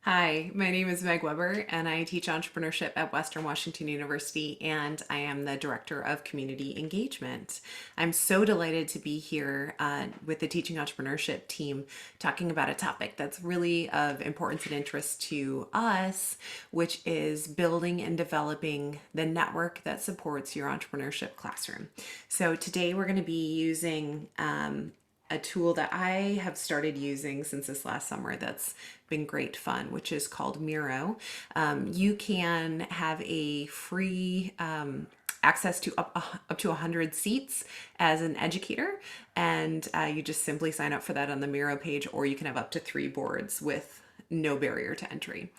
Hi, my name is Meg Weber, and I teach entrepreneurship at Western Washington University, and I am the Director of Community Engagement. I'm so delighted to be here with the Teaching Entrepreneurship team talking about a topic that's really of importance and interest to us, which is building and developing the network that supports your entrepreneurship classroom. So today we're going to be using a tool that I have started using since this last summer that's been great fun, which is called Miro. You can have a free access to up to 100 seats as an educator, and you just simply sign up for that on the Miro page, or you can have up to 3 boards with no barrier to entry.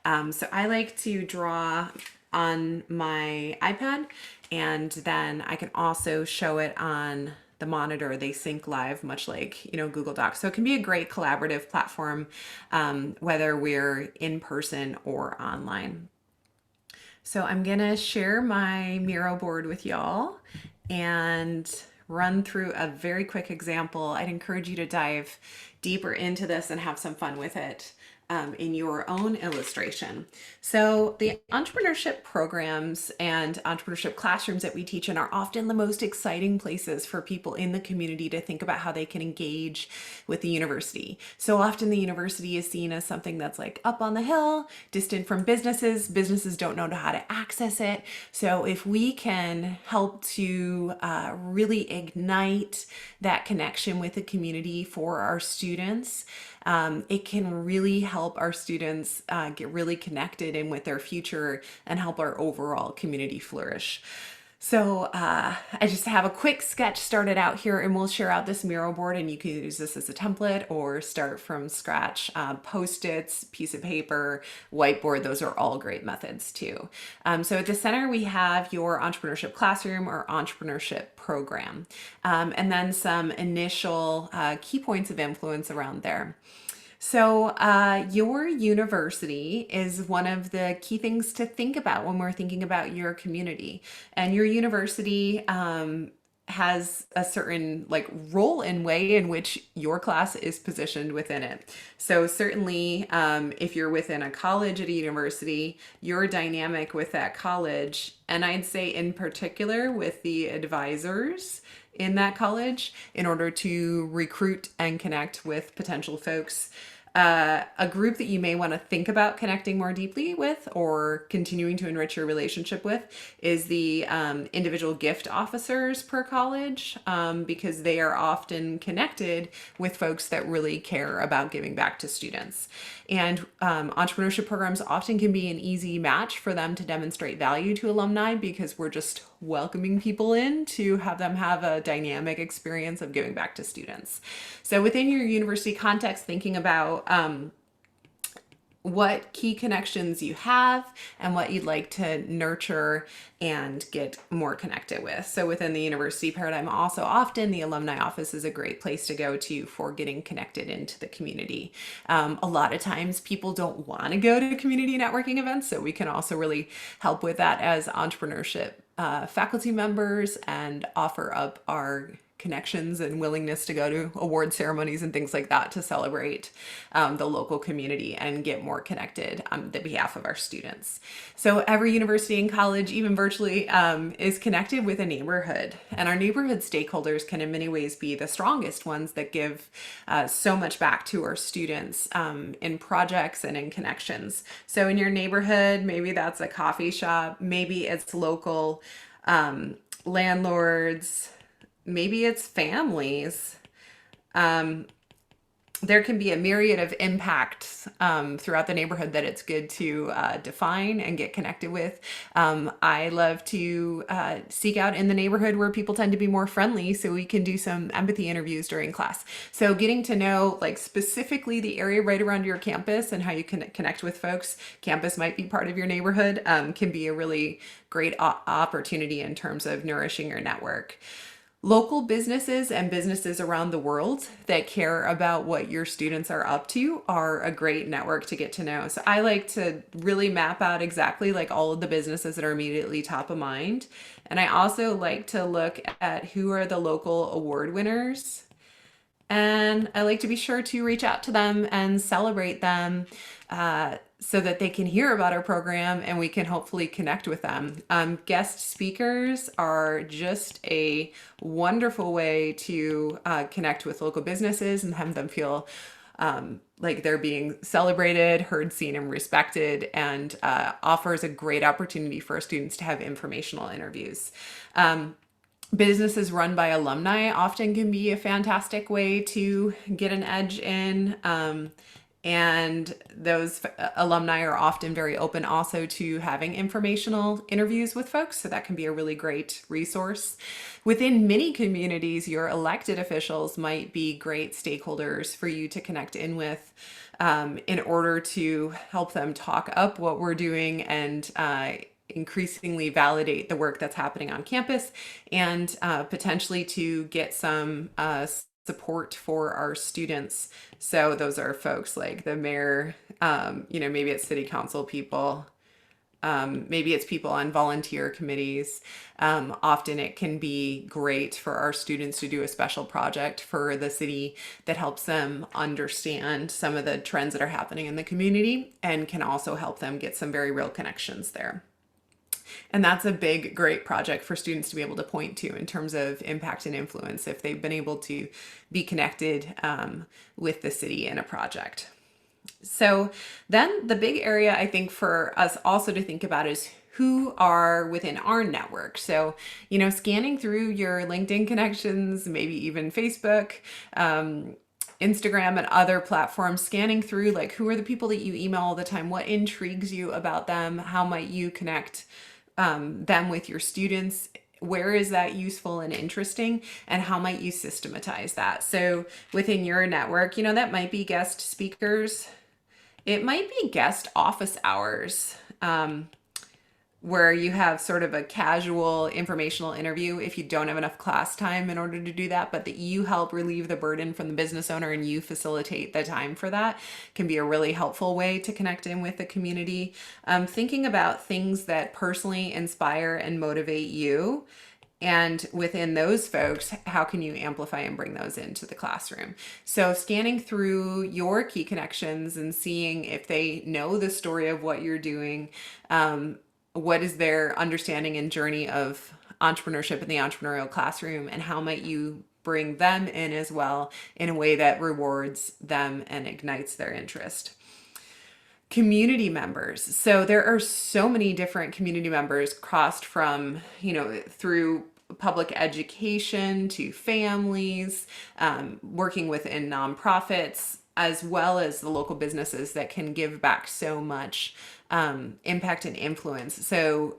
So I like to draw on my iPad, and then I can also show it on the monitor. They sync live, much like Google Docs. So it can be a great collaborative platform, whether we're in person or online. So I'm gonna share my Miro board with y'all and run through a very quick example. I'd encourage you to dive deeper into this and have some fun with it in your own illustration. So the entrepreneurship programs and entrepreneurship classrooms that we teach in are often the most exciting places for people in the community to think about how they can engage with the university. So often the university is seen as something that's like up on the hill, distant from businesses. Businesses don't know how to access it. So if we can help to really ignite that connection with the community for our students, it can really help our students get really connected in with their future and help our overall community flourish. So I just have a quick sketch started out here, and we'll share out this Miro board, and you can use this as a template or start from scratch. Post-its, piece of paper, whiteboard, those are all great methods too. So at the center we have your entrepreneurship classroom or entrepreneurship program, and then some initial key points of influence around there. So, your university is one of the key things to think about when we're thinking about your community. And your university has a certain role and way in which your class is positioned within it. So certainly, if you're within a college at a university, your dynamic with that college, and I'd say in particular with the advisors in that college, in order to recruit and connect with potential folks. A group that you may want to think about connecting more deeply with or continuing to enrich your relationship with is the individual gift officers per college, because they are often connected with folks that really care about giving back to students. And entrepreneurship programs often can be an easy match for them to demonstrate value to alumni, because we're just welcoming people in to have them have a dynamic experience of giving back to students. So within your university context, thinking about what key connections you have and what you'd like to nurture and get more connected with. So within the university paradigm, also often the alumni office is a great place to go to for getting connected into the community. A lot of times people don't want to go to community networking events, so we can also really help with that as entrepreneurship faculty members and offer up our connections and willingness to go to award ceremonies and things like that to celebrate the local community and get more connected on the behalf of our students. So every university and college, even virtually, is connected with a neighborhood. And our neighborhood stakeholders can in many ways be the strongest ones that give so much back to our students in projects and in connections. So in your neighborhood, maybe that's a coffee shop, maybe it's local landlords, maybe it's families. There can be a myriad of impacts throughout the neighborhood that it's good to define and get connected with. I love to seek out in the neighborhood where people tend to be more friendly, so we can do some empathy interviews during class. So getting to know specifically the area right around your campus and how you can connect with folks. Campus might be part of your neighborhood, can be a really great opportunity in terms of nourishing your network. Local businesses and businesses around the world that care about what your students are up to are a great network to get to know. So I like to really map out exactly all of the businesses that are immediately top of mind. And I also like to look at who are the local award winners and I like to be sure to reach out to them and celebrate them so that they can hear about our program and we can hopefully connect with them. Guest speakers are just a wonderful way to connect with local businesses and have them feel like they're being celebrated, heard, seen, and respected, and offers a great opportunity for students to have informational interviews. Businesses run by alumni often can be a fantastic way to get an edge in. And those alumni are often very open also to having informational interviews with folks. So that can be a really great resource. Within many communities, your elected officials might be great stakeholders for you to connect in with in order to help them talk up what we're doing and increasingly validate the work that's happening on campus and potentially to get some support for our students. So those are folks like the mayor, maybe it's city council people, maybe it's people on volunteer committees. Often it can be great for our students to do a special project for the city that helps them understand some of the trends that are happening in the community and can also help them get some very real connections there. And that's a big, great project for students to be able to point to in terms of impact and influence if they've been able to be connected with the city in a project. So then the big area I think for us also to think about is who are within our network. So, scanning through your LinkedIn connections, maybe even Facebook, Instagram and other platforms, scanning through like who are the people that you email all the time, what intrigues you about them, how might you connect them with your students, where is that useful and interesting, and how might you systematize that? So within your network, that might be guest speakers, it might be guest office hours, where you have sort of a casual informational interview if you don't have enough class time in order to do that, but that you help relieve the burden from the business owner and you facilitate the time for that can be a really helpful way to connect in with the community. Thinking about things that personally inspire and motivate you. And within those folks, how can you amplify and bring those into the classroom? So scanning through your key connections and seeing if they know the story of what you're doing, what is their understanding and journey of entrepreneurship in the entrepreneurial classroom, and how might you bring them in as well in a way that rewards them and ignites their interest. Community members. So there are so many different community members crossed from, through public education to families, working within nonprofits, as well as the local businesses that can give back so much impact and influence. So,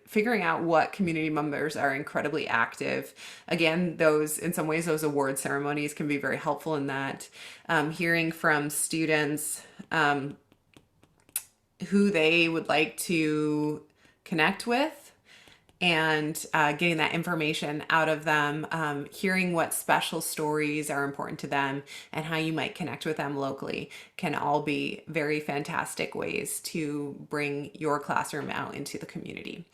figuring out what community members are incredibly active. Again, in some ways, those award ceremonies can be very helpful in that. Hearing from students who they would like to connect with, and getting that information out of them, hearing what special stories are important to them and how you might connect with them locally can all be very fantastic ways to bring your classroom out into the community.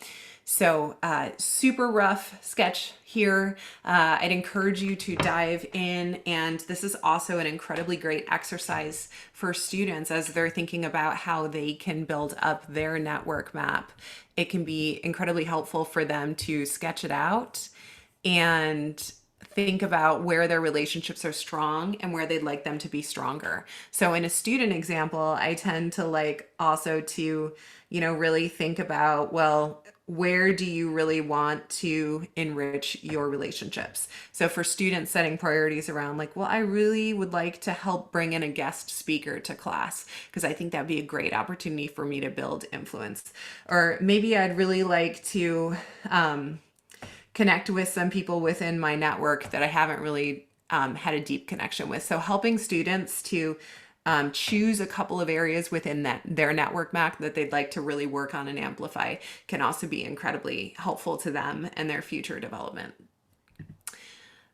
So super rough sketch here. I'd encourage you to dive in, and this is also an incredibly great exercise for students as they're thinking about how they can build up their network map. It can be incredibly helpful for them to sketch it out and think about where their relationships are strong and where they'd like them to be stronger. So in a student example, I tend to like also to, really think about, well, where do you really want to enrich your relationships? So for students, setting priorities around like, well, I really would like to help bring in a guest speaker to class because I think that'd be a great opportunity for me to build influence. Or maybe I'd really like to connect with some people within my network that I haven't really had a deep connection with. So helping students to choose a couple of areas within their network map that they'd like to really work on and amplify can also be incredibly helpful to them and their future development.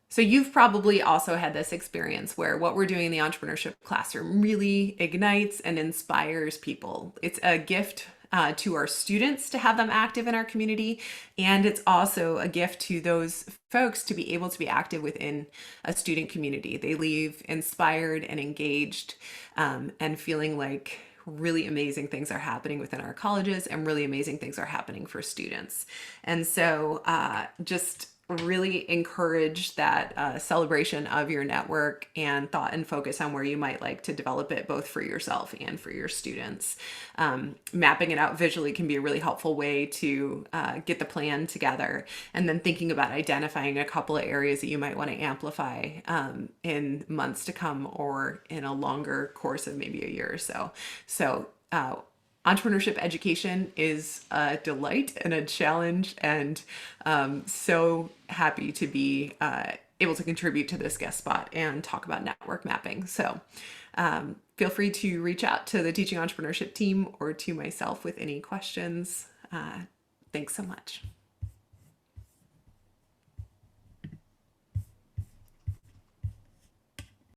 So you've probably also had this experience where what we're doing in the entrepreneurship classroom really ignites and inspires people. It's a gift to our students to have them active in our community. And it's also a gift to those folks to be able to be active within a student community. They leave inspired and engaged, and feeling like really amazing things are happening within our colleges and really amazing things are happening for students. And so just really encourage that celebration of your network and thought and focus on where you might like to develop it both for yourself and for your students. Mapping it out visually can be a really helpful way to get the plan together, and then thinking about identifying a couple of areas that you might want to amplify in months to come or in a longer course of maybe a year or so. So entrepreneurship education is a delight and a challenge, and so happy to be able to contribute to this guest spot and talk about network mapping. So feel free to reach out to the Teaching Entrepreneurship team or to myself with any questions. Thanks so much.